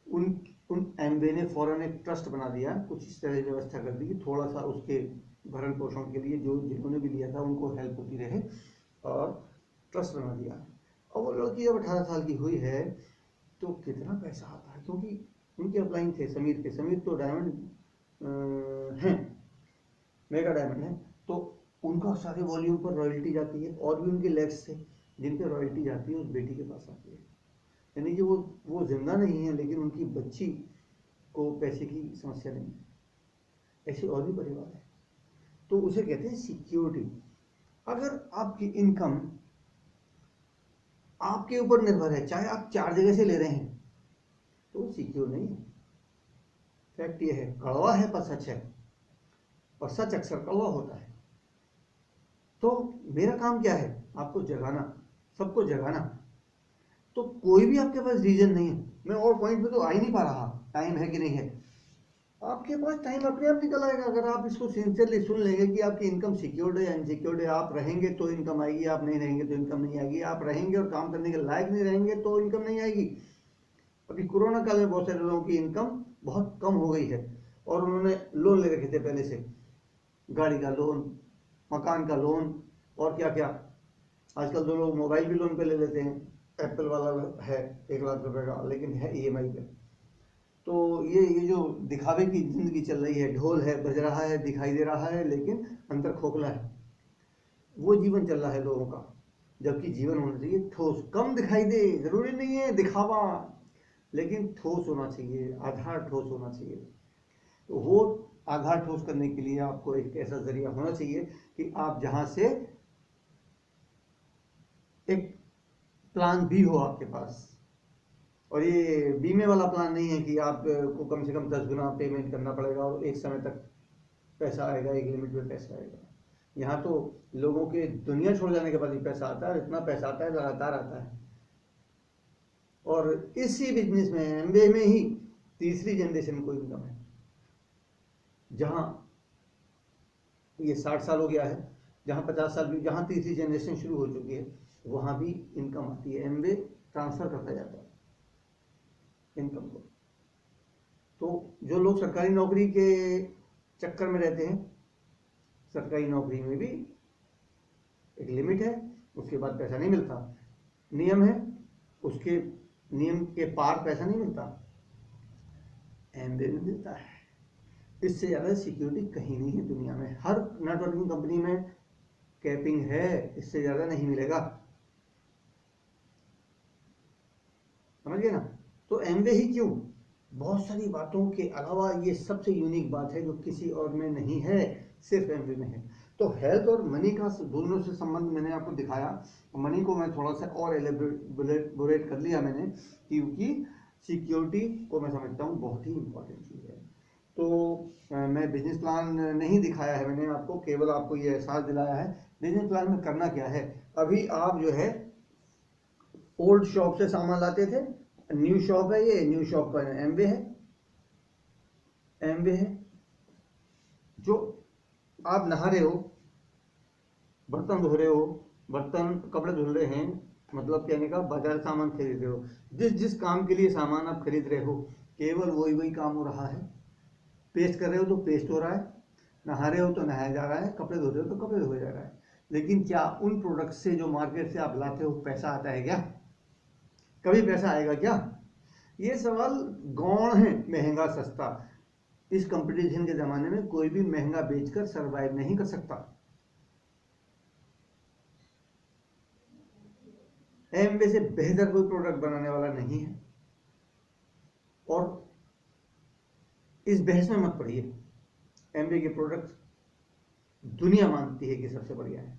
उन एमवे ने फौरन एक ट्रस्ट बना दिया, कुछ इस तरह व्यवस्था कर दी कि थोड़ा सा उसके भरण पोषण के लिए जो जिन्होंने भी लिया था उनको हेल्प होती रहे, और ट्रस्ट बना दिया। और वो लड़की जब 18 साल की हुई है तो कितना पैसा आता है, क्योंकि उनके अपलाइन थे समीर तो डायमंड हैं, मेगा डायमंड है, तो उनका सारे वॉल्यूम पर रॉयल्टी जाती है, और भी उनके लेग्स थे जिन पे रॉयल्टी जाती है उस बेटी के पास आती है। यानी कि वो जिंदा नहीं है लेकिन उनकी बच्ची को पैसे की समस्या नहीं है। ऐसे और भी परिवार है। तो उसे कहते हैं सिक्योरिटी। अगर आपकी इनकम आपके ऊपर निर्भर है, चाहे आप 4 जगह से ले रहे हैं, तो सिक्योर नहीं है। फैक्ट ये है, कड़वा है पर सच है, और सच अक्सर कड़वा होता है। तो मेरा काम क्या है? आपको जगाना, सबको जगाना। तो कोई भी आपके पास रीजन नहीं है, मैं और पॉइंट पे तो आ ही नहीं पा रहा, टाइम है कि नहीं है, आपके पास टाइम अपने आप निकल आएगा। अगर आप इसको सिंसियरली सुन लेंगे कि आपकी इनकम सिक्योर्ड है या इनसिक्योर्ड है, आप रहेंगे तो इनकम आएगी, आप नहीं रहेंगे तो इनकम नहीं आएगी, आप रहेंगे और काम करने के लायक नहीं रहेंगे तो इनकम नहीं आएगी। अभी कोरोना काल में बहुत सारे लोगों की इनकम बहुत कम हो गई है, और उन्होंने लोन ले रखे थे पहले से, गाड़ी का लोन, मकान का लोन, और क्या क्या। आजकल तो लोग मोबाइल भी लोन पे ले लेते हैं, एप्पल वाला है 1 लाख रुपए का, लेकिन है EMI पे। तो ये जो दिखावे की जिंदगी चल रही है, ढोल है, बज रहा है, दिखाई दे रहा है, लेकिन अंदर खोखला है, वो जीवन चल रहा है लोगों का। जबकि जीवन होना चाहिए ठोस, कम दिखाई दे, जरूरी नहीं है दिखावा, लेकिन ठोस होना चाहिए, आधार ठोस होना चाहिए। तो वो आघात ठोस करने के लिए आपको एक ऐसा जरिया होना चाहिए कि आप जहां से एक प्लान बी हो आपके पास। और ये बीमे वाला प्लान नहीं है कि आपको कम से कम 10 गुना पेमेंट करना पड़ेगा और एक समय तक पैसा आएगा, एक लिमिट में पैसा आएगा। यहाँ तो लोगों के दुनिया छोड़ जाने के बाद ही पैसा आता है, इतना पैसा आता है, लगातार आता है। और इसी बिजनेस में, एमबीए में ही तीसरी जनरेशन को इनकम है। जहां ये 60 साल हो गया है, जहां 50 साल भी, जहां तीसरी जनरेशन शुरू हो चुकी है, वहां भी इनकम आती है। एमबीए ट्रांसफर करता जाता है इनकम को। तो जो लोग सरकारी नौकरी के चक्कर में रहते हैं, सरकारी नौकरी में भी एक लिमिट है, उसके बाद पैसा नहीं मिलता। नियम है, उसके नियम के पार पैसा नहीं मिलता, एमबीए में मिलता है। इससे ज़्यादा सिक्योरिटी कहीं नहीं है दुनिया में। हर नेटवर्किंग कंपनी में कैपिंग है, इससे ज़्यादा नहीं मिलेगा। समझ गए ना? तो एमबीए ही क्यों, बहुत सारी बातों के अलावा ये सबसे यूनिक बात है जो किसी और में नहीं है, सिर्फ एमबीए में है। तो हेल्थ और मनी का दोनों से संबंध मैंने आपको दिखाया। मनी को मैं थोड़ा सा और एलेबोरेट कर लिया मैंने, क्योंकि सिक्योरिटी को मैं समझता हूँ बहुत ही इंपॉर्टेंट चीज़ है। तो मैं बिजनेस प्लान नहीं दिखाया है मैंने आपको, केवल आपको ये एहसास दिलाया है बिजनेस प्लान में करना क्या है। अभी आप जो है ओल्ड शॉप से सामान लाते थे, न्यू शॉप है, ये न्यू शॉप का एमबीए है। एमबीए है जो आप नहा रहे हो, बर्तन धो रहे हो, बर्तन कपड़े धुल रहे हैं, मतलब कहने का बाजार सामान खरीद रहे हो। जिस जिस काम के लिए सामान आप खरीद रहे हो, केवल वही वही काम हो रहा है। पेस्ट कर रहे हो तो पेस्ट हो रहा है, नहा रहे हो तो नहाया जा रहा है, कपड़े धो रहे हो तो कपड़े धोए जा रहा है। लेकिन क्या उन प्रोडक्ट से जो मार्केट से आप लाते हो पैसा आता है क्या? कभी पैसा आएगा क्या? ये सवाल गौण है। महंगा सस्ता, इस कंपटीशन के जमाने में कोई भी महंगा बेचकर सरवाइव नहीं कर सकता। एमबीए से बेहतर कोई प्रोडक्ट बनाने वाला नहीं है। और इस बहस में मत पड़िए, एमबीए के प्रोडक्ट दुनिया मानती है कि सबसे बढ़िया है,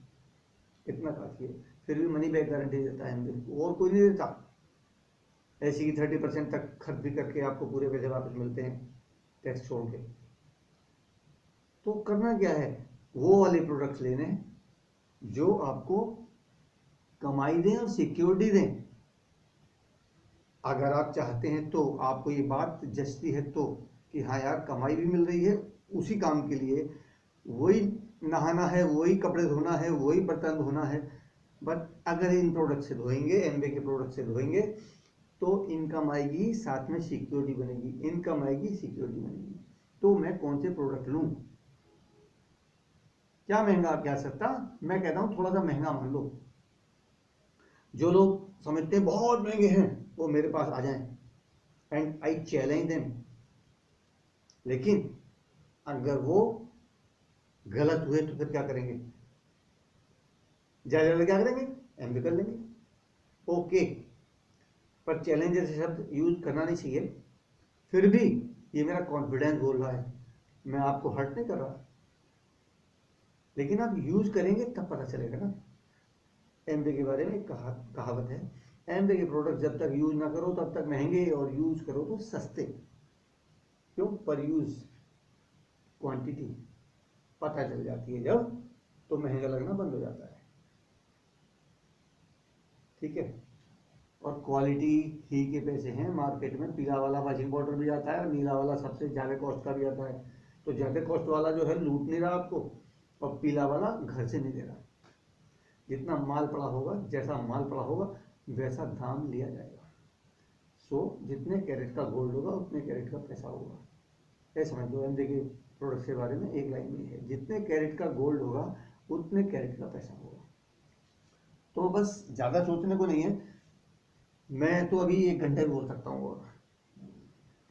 इतना काफी है। फिर भी मनी बैक गारंटी देता है एमबीए, और कोई नहीं देता। ऐसी कि 30% तक खर्च भी करके आपको पूरे पैसे वापस मिलते हैं टैक्स छोड़ के। तो करना क्या है, वो वाले प्रोडक्ट्स लेने हैं जो आपको कमाई दें और सिक्योरिटी दें। अगर आप चाहते हैं तो, आपको ये बात जचती है तो, कि हाँ यार कमाई भी मिल रही है उसी काम के लिए, वही नहाना है, वही कपड़े धोना है, वही बर्तन धोना है, बट अगर इन प्रोडक्ट से धोएंगे, एमबीए के प्रोडक्ट से धोएंगे, तो इनकम आएगी, साथ में सिक्योरिटी बनेगी। इनकम आएगी, सिक्योरिटी बनेगी। तो मैं कौन से प्रोडक्ट लूं? क्या महंगा, क्या सस्ता? मैं कहता हूं थोड़ा सा महंगा मान लो। जो लोग समझते हैं बहुत महंगे हैं, वो मेरे पास आ जाएं, एंड आई चैलेंज देम। लेकिन अगर वो गलत हुए तो फिर क्या करेंगे? ज्यादा क्या करेंगे? एमबीए कर लेंगे। ओके, पर चैलेंज जैसे शब्द यूज करना नहीं चाहिए। फिर भी ये मेरा कॉन्फिडेंस बोल रहा है, मैं आपको हर्ट नहीं कर रहा, लेकिन आप यूज करेंगे तब पता चलेगा ना। एमबीए के बारे में एक कहावत है, एमबीए के प्रोडक्ट जब तक यूज ना करो तब तक महंगे, और यूज करो तो सस्ते। क्यों? पर यूज क्वांटिटी पता चल जाती है जब, तो महंगा लगना बंद हो जाता है। ठीक है? और क्वालिटी ही के पैसे हैं मार्केट में। पीला वाला वॉशिंग पाउडर भी आता है, और नीला वाला सबसे ज्यादा कॉस्ट का भी आता है। तो ज्यादा कॉस्ट वाला जो है लूट नहीं रहा आपको, और पीला वाला घर से नहीं दे रहा। जितना माल पड़ा होगा, जैसा माल पड़ा होगा, वैसा दाम लिया जाएगा। सो जितने कैरेट का गोल्ड होगा उतने कैरेट का पैसा होगा। ऐसा समझ लो, एमबीए के प्रोडक्ट के बारे में एक लाइन में है, जितने कैरेट का गोल्ड होगा उतने कैरेट का पैसा होगा। तो बस ज्यादा सोचने को नहीं है। मैं तो अभी 1 घंटे बोल सकता हूँ, और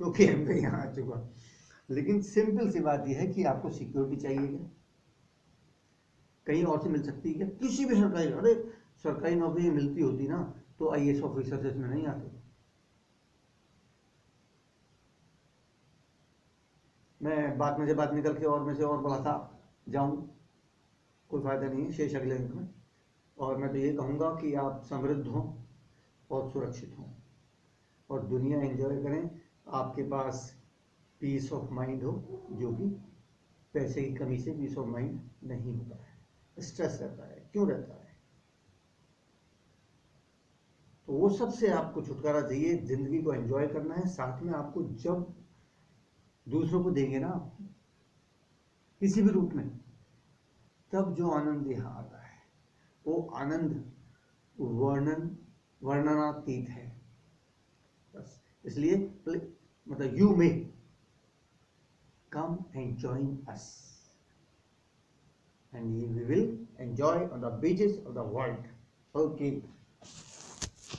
क्योंकि एमबीए यहाँ आ चुका। लेकिन सिंपल सी बात यह है कि आपको सिक्योरिटी चाहिए क्या? कहीं और से मिल सकती है क्या? किसी भी सरकारी, अरे सरकारी नौकरी मिलती होती ना तो आईएएस ऑफिसर इसमें नहीं आते। मैं बात में से बात निकल के और में से और बढ़ाता जाऊं, कोई फायदा नहीं है शेष अगले अंक में। और मैं तो ये कहूँगा कि आप समृद्ध हों और सुरक्षित हों और दुनिया एंजॉय करें। आपके पास पीस ऑफ माइंड हो, जो कि पैसे की कमी से पीस ऑफ माइंड नहीं होता है, स्ट्रेस रहता है। क्यों रहता है? तो वो सबसे आपको छुटकारा चाहिए। जिंदगी को एंजॉय करना है, साथ में आपको जब दूसरों को देंगे ना किसी भी रूप में, तब जो आनंद यहाँ आता है वो आनंद वर्णनातीत है। बस इसलिए मतलब you may come and join us and we will enjoy on the beaches of the world. Okay.